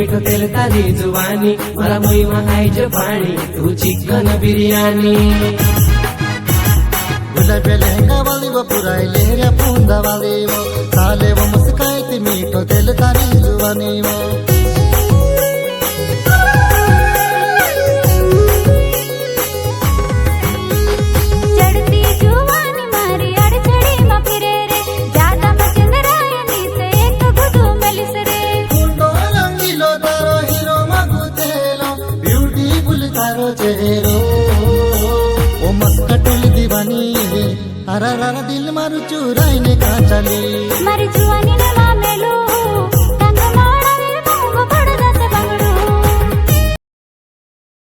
मीठो तेल तारी जुवानी मारा मुई में आइज पानी तू चिकन बिरयानी गुलाबी लहंगा वाली वो पुराई लहरिया पूंदा वाली वो साले वो मुस्काई थी मीठो तेल तारी जुवानी वो चेहरो ओ मस्कटुल दीवानी अरा दिल मारू चुराई ने कहा चली मारी जुवानी